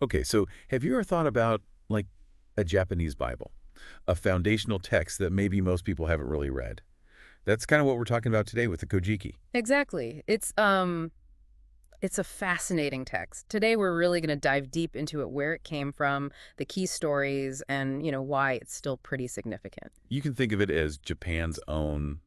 Okay, so have you ever thought about, like, a Japanese Bible? A foundational text that maybe most people haven't really read. That's kind of what we're talking about today with the Kojiki. Exactly. It's a fascinating text. Today we're really going to dive deep into it, where it came from, the key stories, and, why it's still pretty significant. You can think of it as Japan's own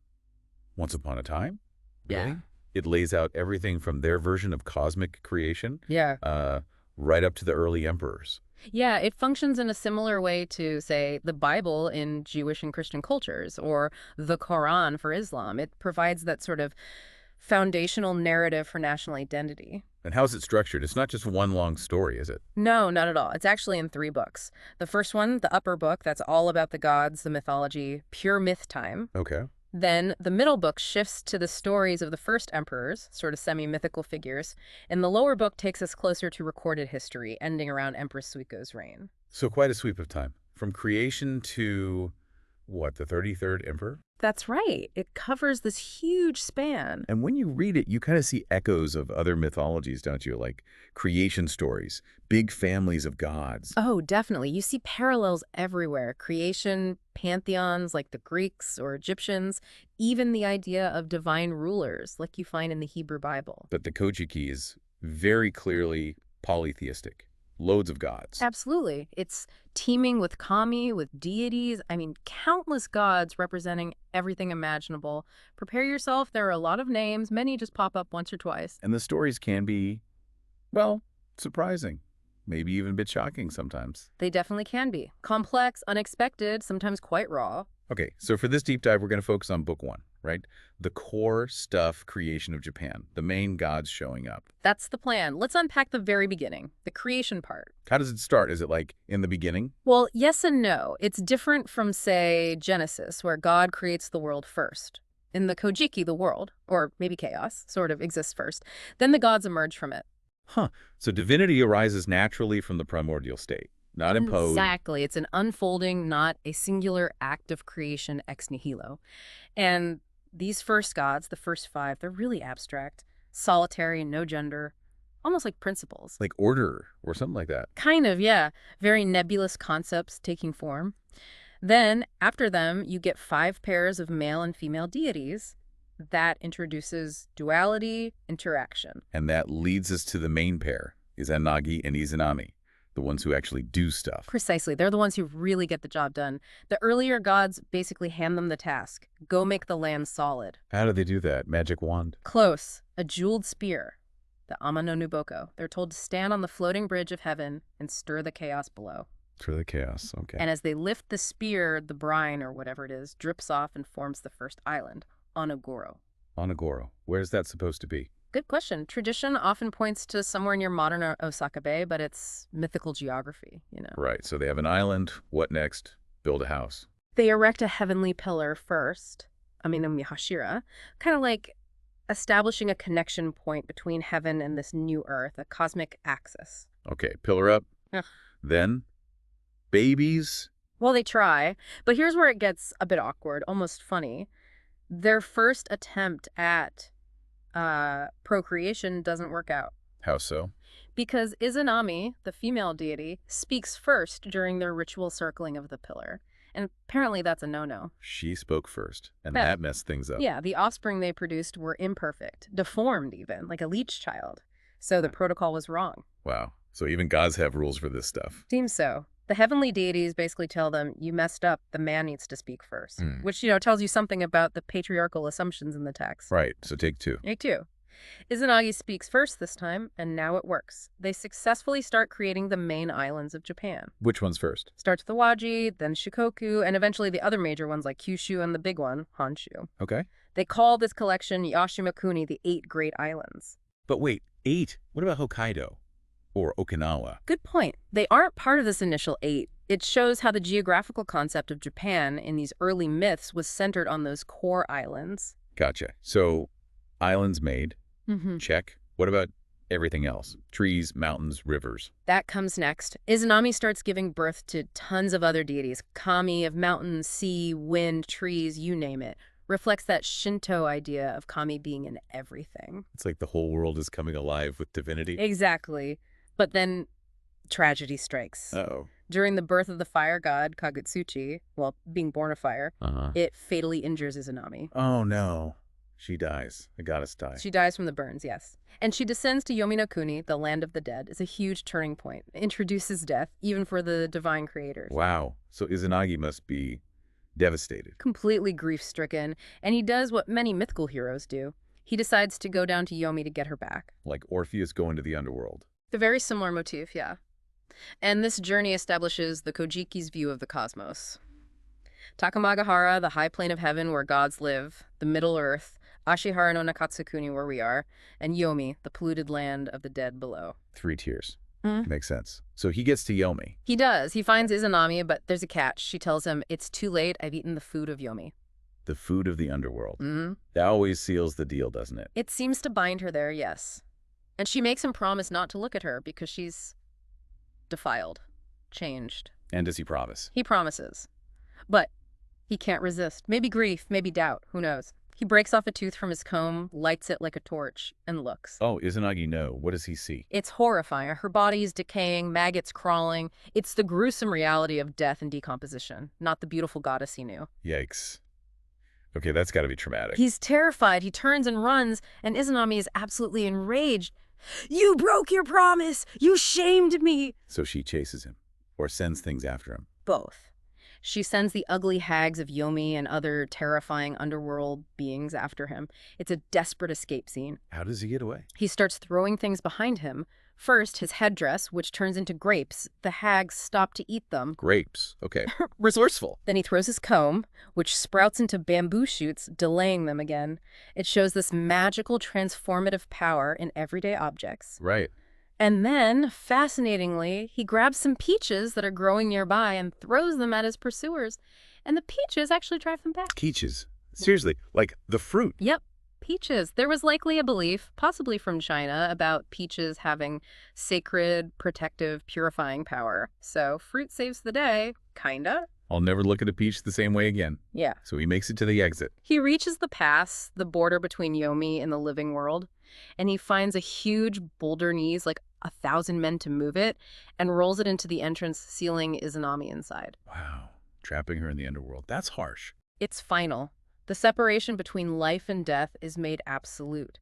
Once Upon a Time, Yeah. really. It lays out everything from their version of cosmic creation Yeah. uh, right up to the early emperors. Yeah, it functions in a similar way to, say, the Bible in Jewish and Christian cultures or the Quran for Islam. It provides that sort of foundational narrative for national identity. And how's it structured? It's not just one long story, is it? No, not at all. It's actually in three books. The first one, the upper book, that's all about the gods, the mythology, pure myth time. Okay. Then the middle book shifts to the stories of the first emperors, sort of semi-mythical figures, and the lower book takes us closer to recorded history, ending around Empress Suiko's reign. So quite a sweep of time. From creation to, what, the 33rd emperor? That's right. It covers this huge span. And when you read it, you kind of see echoes of other mythologies, don't you? Like creation stories, big families of gods. Oh, definitely. You see parallels everywhere. Creation, pantheons like the Greeks or Egyptians, even the idea of divine rulers like you find in the Hebrew Bible. But the Kojiki is very clearly polytheistic. Loads of gods. Absolutely. It's teeming with kami, with deities. I mean, countless gods representing everything imaginable. Prepare yourself. There are a lot of names. Many just pop up once or twice. And the stories can be, well, surprising. Maybe even a bit shocking sometimes. They definitely can be. Complex, unexpected, sometimes quite raw. Okay, so for this deep dive, we're going to focus on book one, right? The core stuff creation of Japan, the main gods showing up. That's the plan. Let's unpack the very beginning, the creation part. How does it start? Is it like in the beginning? Well, yes and no. It's different from, say, Genesis, where God creates the world first. In the Kojiki, the world, or maybe chaos, sort of exists first. Then the gods emerge from it. Huh. So divinity arises naturally from the primordial state, not imposed. Exactly. It's an unfolding, not a singular act of creation ex nihilo. And these first gods, the first five, they're really abstract, solitary, no gender, almost like principles. Like order or something like that. Kind of, yeah. Very nebulous concepts taking form. Then, after them, you get five pairs of male and female deities. That introduces duality, interaction. And that leads us to the main pair, Izanagi and Izanami, the ones who actually do stuff. Precisely. They're the ones who really get the job done. The earlier gods basically hand them the task. Go make the land solid. How do they do that? Magic wand? Close. A jeweled spear. The Ama no Nuboko. They're told to stand on the floating bridge of heaven and stir the chaos below. Through the chaos, okay. And as they lift the spear, the brine, or whatever it is, drips off and forms the first island, Onogoro. Onogoro, where's that supposed to be? Good question. Tradition often points to somewhere near modern Osaka Bay, but it's mythical geography. Right, so they have an island. What next? Build a house. They erect a heavenly pillar first, Aminami Hashira, kind of like establishing a connection point between heaven and this new earth, a cosmic axis. Okay, pillar up. Yeah. Then, babies. Well, they try, but here's where it gets a bit awkward, almost funny. Their first attempt at procreation doesn't work out. How so? Because Izanami, the female deity, speaks first during their ritual circling of the pillar. And apparently that's a no-no. She spoke first, and Yeah. that messed things up. Yeah, the offspring they produced were imperfect, deformed even, like a leech child. So the protocol was wrong. Wow. So even gods have rules for this stuff. Seems so. The heavenly deities basically tell them, you messed up, the man needs to speak first. Which, tells you something about the patriarchal assumptions in the text. Right, so take two. Take two. Izanagi speaks first this time, and now it works. They successfully start creating the main islands of Japan. Which one's first? Starts with Waji, then Shikoku, and eventually the other major ones like Kyushu and the big one, Honshu. Okay. They call this collection Yashimakuni, the 8 Great Islands. But wait, 8? What about Hokkaido? Or Okinawa? Good point. They aren't part of this initial 8. It shows how the geographical concept of Japan in these early myths was centered on those core islands. Gotcha. So, islands made. Mm-hmm. Check. What about everything else? Trees, mountains, rivers. That comes next. Izanami starts giving birth to tons of other deities. Kami of mountains, sea, wind, trees, you name it. Reflects that Shinto idea of kami being in everything. It's like the whole world is coming alive with divinity. Exactly. But then Tragedy strikes. Uh-oh. During the birth of the fire god, Kagutsuchi, well, being born of fire, Uh-huh. it fatally injures Izanami. Oh, no. She dies. The goddess dies. She dies from the burns, yes. And she descends to Yomi no Kuni, the land of the dead, is a huge turning point. It introduces death, even for the divine creators. Wow. So Izanagi must be devastated. Completely grief-stricken, and he does what many mythical heroes do. He decides to go down to Yomi to get her back. Like Orpheus going to the underworld. A very similar motif, yeah. And this journey establishes the Kojiki's view of the cosmos. Takamagahara, the high plane of heaven where gods live, the Middle Earth, Ashihara no Nakatsukuni, where we are, and Yomi, the polluted land of the dead below. 3 tiers. Mm. Makes sense. So he gets to Yomi. He does. He finds Izanami, but there's a catch. She tells him, "It's too late. I've eaten the food of Yomi." The food of the underworld. Mm. That always seals the deal, doesn't it? It seems to bind her there, yes. And she makes him promise not to look at her because she's defiled, changed. And does he promise? He promises. But he can't resist. Maybe grief, maybe doubt, who knows. He breaks off a tooth from his comb, lights it like a torch, and looks. Oh, Izanagi, no. What does he see? It's horrifying. Her body is decaying, maggots crawling. It's the gruesome reality of death and decomposition, not the beautiful goddess he knew. Yikes. Okay, that's got to be traumatic. He's terrified. He turns and runs, and Izanami is absolutely enraged. "You broke your promise! You shamed me!" So she chases him, or sends things after him. Both. She sends the ugly hags of Yomi and other terrifying underworld beings after him. It's a desperate escape scene. How does he get away? He starts throwing things behind him. First, his headdress, which turns into grapes. The hags stop to eat them. Grapes. Okay. Resourceful. Then he throws his comb, which sprouts into bamboo shoots, delaying them again. It shows this magical transformative power in everyday objects. Right. And then, fascinatingly, he grabs some peaches that are growing nearby and throws them at his pursuers. And the peaches actually drive them back. Peaches. Seriously, like the fruit. Yep, peaches. There was likely a belief, possibly from China, about peaches having sacred, protective, purifying power. So fruit saves the day, kinda. I'll never look at a peach the same way again. Yeah. So he makes it to the exit. He reaches the pass, the border between Yomi and the living world, and he finds a huge boulder needs, like 1,000 men to move it, and rolls it into the entrance, sealing Izanami inside. Wow. Trapping her in the underworld. That's harsh. It's final. The separation between life and death is made absolute.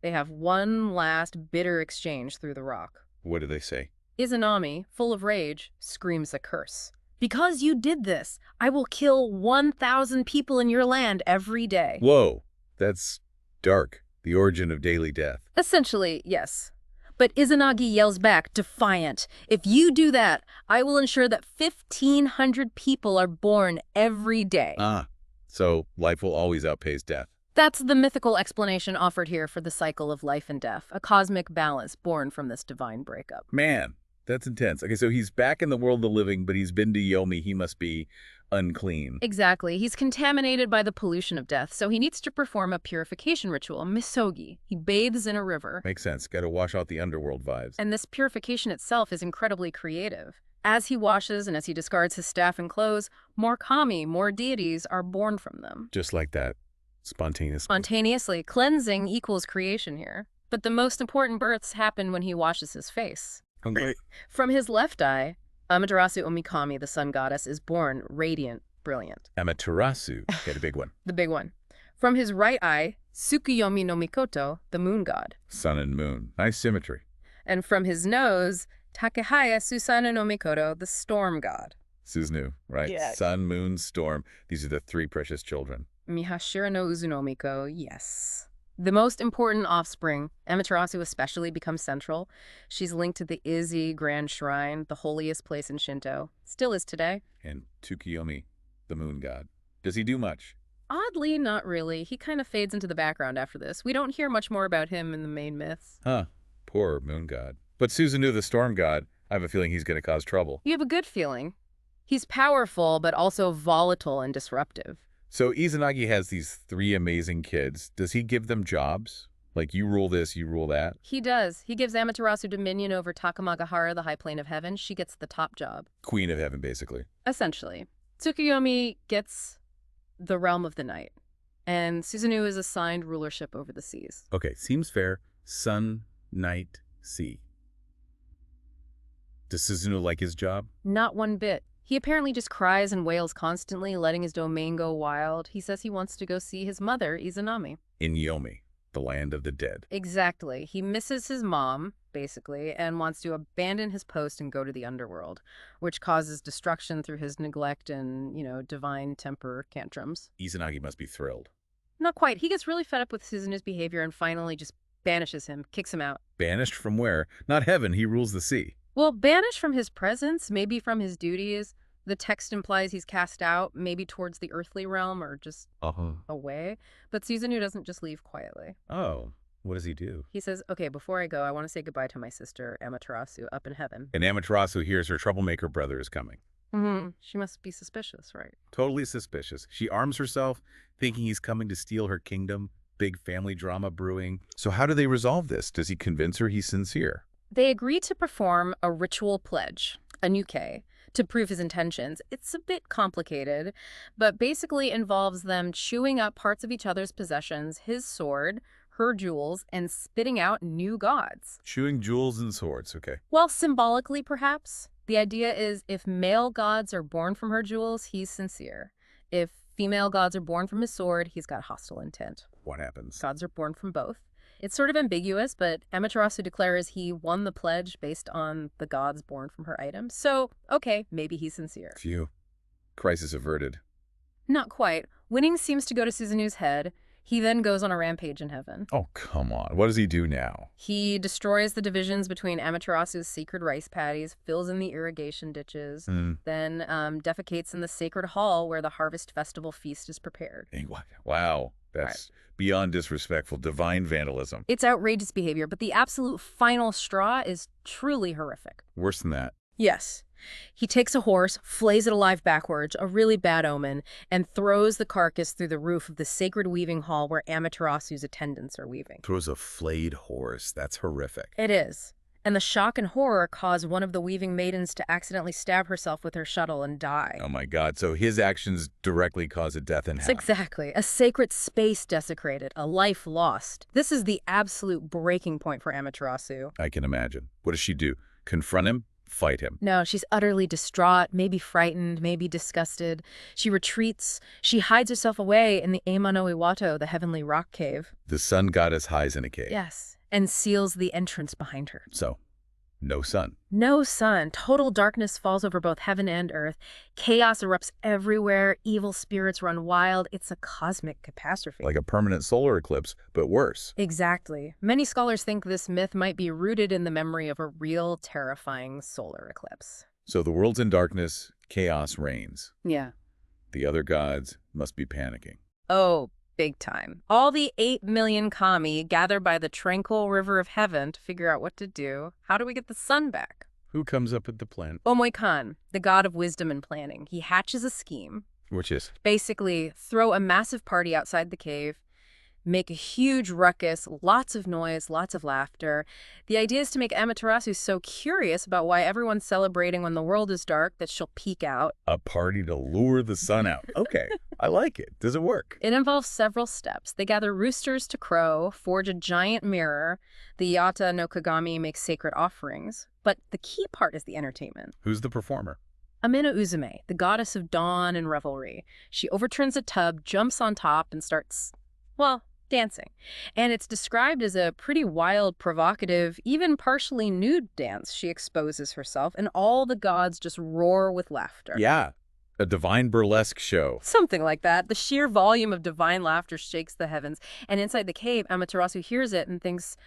They have one last bitter exchange through the rock. What do they say? Izanami, full of rage, screams a curse. "Because you did this, I will kill 1,000 people in your land every day." Whoa. That's dark. The origin of daily death. Essentially, yes. But Izanagi yells back, defiant, "If you do that, I will ensure that 1,500 people are born every day." So life will always outpace death. That's the mythical explanation offered here for the cycle of life and death, a cosmic balance born from this divine breakup. Man, that's intense. Okay, so he's back in the world of the living, but he's been to Yomi. He must be unclean. Exactly. He's contaminated by the pollution of death, so he needs to perform a purification ritual, misogi. He bathes in a river. Makes sense. Got to wash out the underworld vibes. And this purification itself is incredibly creative. As he washes and as he discards his staff and clothes, more kami, more deities are born from them. Just like that. Spontaneously. Spontaneously. Cleansing equals creation here. But the most important births happen when he washes his face. Okay. From his left eye, Amaterasu Omikami, the sun goddess, is born radiant, brilliant. Amaterasu. Get a big one. The big one. From his right eye, Tsukuyomi no Mikoto, the moon god. Sun and moon. Nice symmetry. And from his nose, Takehaya Susanoo no Mikoto, the storm god. Susanoo, right? Yeah. Sun, moon, storm. These are the 3 precious children. Mihashira no Uzunomiko, yes. The most important offspring, Amaterasu especially, becomes central. She's linked to the Izzy Grand Shrine, the holiest place in Shinto. Still is today. And Tsukuyomi, the moon god. Does he do much? Oddly, not really. He kind of fades into the background after this. We don't hear much more about him in the main myths. Huh. Poor moon god. But Susanoo, the storm god, I have a feeling he's going to cause trouble. You have a good feeling. He's powerful, but also volatile and disruptive. So Izanagi has these 3 amazing kids. Does he give them jobs? Like, you rule this, you rule that? He does. He gives Amaterasu dominion over Takamagahara, the high plane of heaven. She gets the top job. Queen of heaven, basically. Essentially. Tsukuyomi gets the realm of the night. And Susanoo is assigned rulership over the seas. Okay, seems fair. Sun, night, sea. Does Suzuno like his job? Not one bit. He apparently just cries and wails constantly, letting his domain go wild. He says he wants to go see his mother, Izanami. In Yomi, the land of the dead. Exactly. He misses his mom, basically, and wants to abandon his post and go to the underworld, which causes destruction through his neglect and, divine temper tantrums. Izanagi must be thrilled. Not quite. He gets really fed up with Suzuno's behavior and finally just banishes him, kicks him out. Banished from where? Not heaven, he rules the sea. Well, banished from his presence, maybe from his duties. The text implies he's cast out, maybe towards the earthly realm or just away. But Suzuno doesn't just leave quietly. Oh, what does he do? He says, okay, before I go, I want to say goodbye to my sister, Amaterasu, up in heaven. And Amaterasu hears her troublemaker brother is coming. She must be suspicious, right? Totally suspicious. She arms herself, thinking he's coming to steal her kingdom. Big family drama brewing. So how do they resolve this? Does he convince her he's sincere? They agree to perform a ritual pledge, a nuke, to prove his intentions. It's a bit complicated, but basically involves them chewing up parts of each other's possessions, his sword, her jewels, and spitting out new gods. Chewing jewels and swords, okay. Well, symbolically, perhaps. The idea is if male gods are born from her jewels, he's sincere. If female gods are born from his sword, he's got hostile intent. What happens? Gods are born from both. It's sort of ambiguous, but Amaterasu declares he won the pledge based on the gods born from her items. So, okay, maybe he's sincere. Phew. Crisis averted. Not quite. Winning seems to go to Suzuno's head. He then goes on a rampage in heaven. Oh, come on. What does he do now? He destroys the divisions between Amaterasu's sacred rice paddies, fills in the irrigation ditches, then defecates in the sacred hall where the harvest festival feast is prepared. Wow. That's beyond disrespectful. Divine vandalism. It's outrageous behavior, but the absolute final straw is truly horrific. Worse than that. Yes. He takes a horse, flays it alive backwards, a really bad omen, and throws the carcass through the roof of the sacred weaving hall where Amaterasu's attendants are weaving. Throws a flayed horse. That's horrific. It is. And the shock and horror cause one of the weaving maidens to accidentally stab herself with her shuttle and die. Oh my God. So his actions directly cause a death in half. Exactly. A sacred space desecrated, a life lost. This is the absolute breaking point for Amaterasu. I can imagine. What does she do? Confront him? Fight him? No, she's utterly distraught, maybe frightened, maybe disgusted. She retreats. She hides herself away in the Eima no Iwato, the heavenly rock cave. The sun goddess hides in a cave. Yes, and seals the entrance behind her. So, no sun. No sun. Total darkness falls over both heaven and earth. Chaos erupts everywhere. Evil spirits run wild. It's a cosmic catastrophe. Like a permanent solar eclipse, but worse. Exactly. Many scholars think this myth might be rooted in the memory of a real terrifying solar eclipse. So the world's in darkness, chaos reigns. Yeah. The other gods must be panicking. Oh, big time. All the 8 million kami gather by the tranquil river of heaven to figure out what to do. How do we get the sun back? Who comes up with the plan? Omoi-kan, the god of wisdom and planning. He hatches a scheme. Which is? Basically, throw a massive party outside the cave, make a huge ruckus, lots of noise, lots of laughter. The idea is to make Amaterasu so curious about why everyone's celebrating when the world is dark that she'll peek out. A party to lure the sun out. Okay, I like it. Does it work? It involves several steps. They gather roosters to crow, forge a giant mirror. The Yata no Kagami makes sacred offerings. But the key part is the entertainment. Who's the performer? Amino Uzume, the goddess of dawn and revelry. She overturns a tub, jumps on top, and starts, well, dancing. And it's described as a pretty wild, provocative, even partially nude dance. She exposes herself, and all the gods just roar with laughter. Yeah, a divine burlesque show. Something like that. The sheer volume of divine laughter shakes the heavens. And inside the cave, Amaterasu hears it and thinks,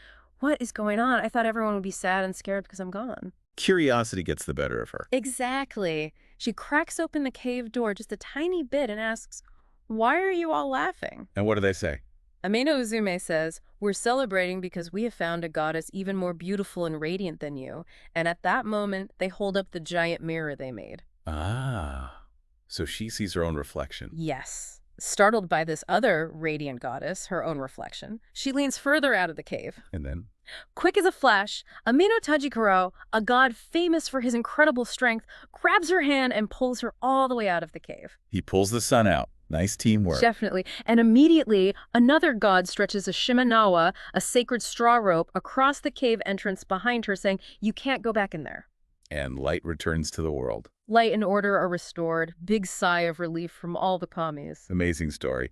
what is going on? I thought everyone would be sad and scared because I'm gone. Curiosity gets the better of her. Exactly. She cracks open the cave door just a tiny bit and asks, why are you all laughing? And what do they say? Ameno Uzume says, we're celebrating because we have found a goddess even more beautiful and radiant than you. And at that moment, they hold up the giant mirror they made. Ah, so she sees her own reflection. Yes. Startled by this other radiant goddess, her own reflection, she leans further out of the cave. And then? Quick as a flash, Amino Tajikaro, a god famous for his incredible strength, grabs her hand and pulls her all the way out of the cave. He pulls the sun out. Nice teamwork. Definitely. And immediately, another god stretches a shimanawa, a sacred straw rope, across the cave entrance behind her, saying, you can't go back in there. And light returns to the world. Light and order are restored. Big sigh of relief from all the commies. Amazing story.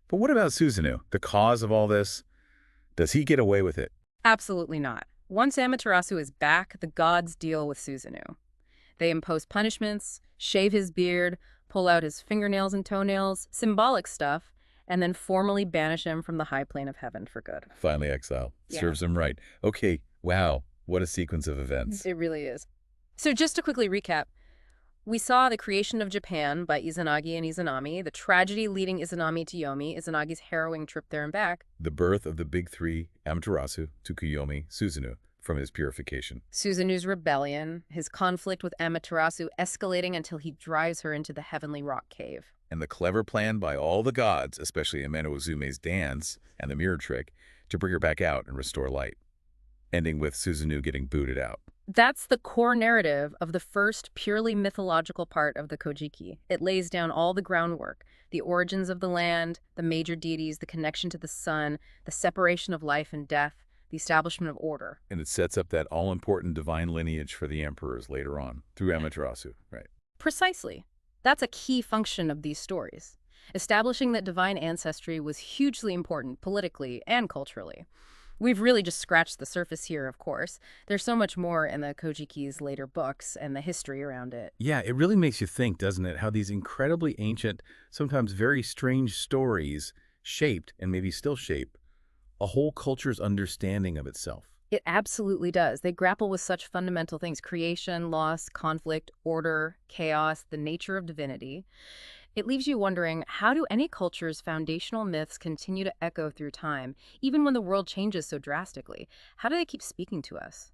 But what about Susanoo, the cause of all this? Does he get away with it? Absolutely not. Once Amaterasu is back, the gods deal with Susanoo. They impose punishments, shave his beard, pull out his fingernails and toenails, symbolic stuff, and then formally banish him from the high plane of heaven for good. Finally exile. Yeah. Serves him right. Okay, wow. What a sequence of events. It really is. So just to quickly recap, we saw the creation of Japan by Izanagi and Izanami, the tragedy leading Izanami to Yomi, Izanagi's harrowing trip there and back, The birth of the big three, Amaterasu, Tsukuyomi, Susanoo, from his purification. Susanoo's rebellion, his conflict with Amaterasu escalating until he drives her into the heavenly rock cave. And the clever plan by all the gods, especially Amano Uzume's dance and the mirror trick, to bring her back out and restore light, ending with Susanoo getting booted out. That's the core narrative of the first purely mythological part of the Kojiki. It lays down all the groundwork, the origins of the land, the major deities, the connection to the sun, the separation of life and death, the establishment of order. And it sets up that all-important divine lineage for the emperors later on, through Amaterasu, right? Precisely. That's a key function of these stories. Establishing that divine ancestry was hugely important politically and culturally. We've really just scratched the surface here, of course. There's so much more in the Kojiki's later books and the history around it. Yeah, it really makes you think, doesn't it, how these incredibly ancient, sometimes very strange stories shaped, and maybe still shape, a whole culture's understanding of itself. It absolutely does. They grapple with such fundamental things: creation, loss, conflict, order, chaos, the nature of divinity. It leaves you wondering, how do any culture's foundational myths continue to echo through time, even when the world changes so drastically? How do they keep speaking to us?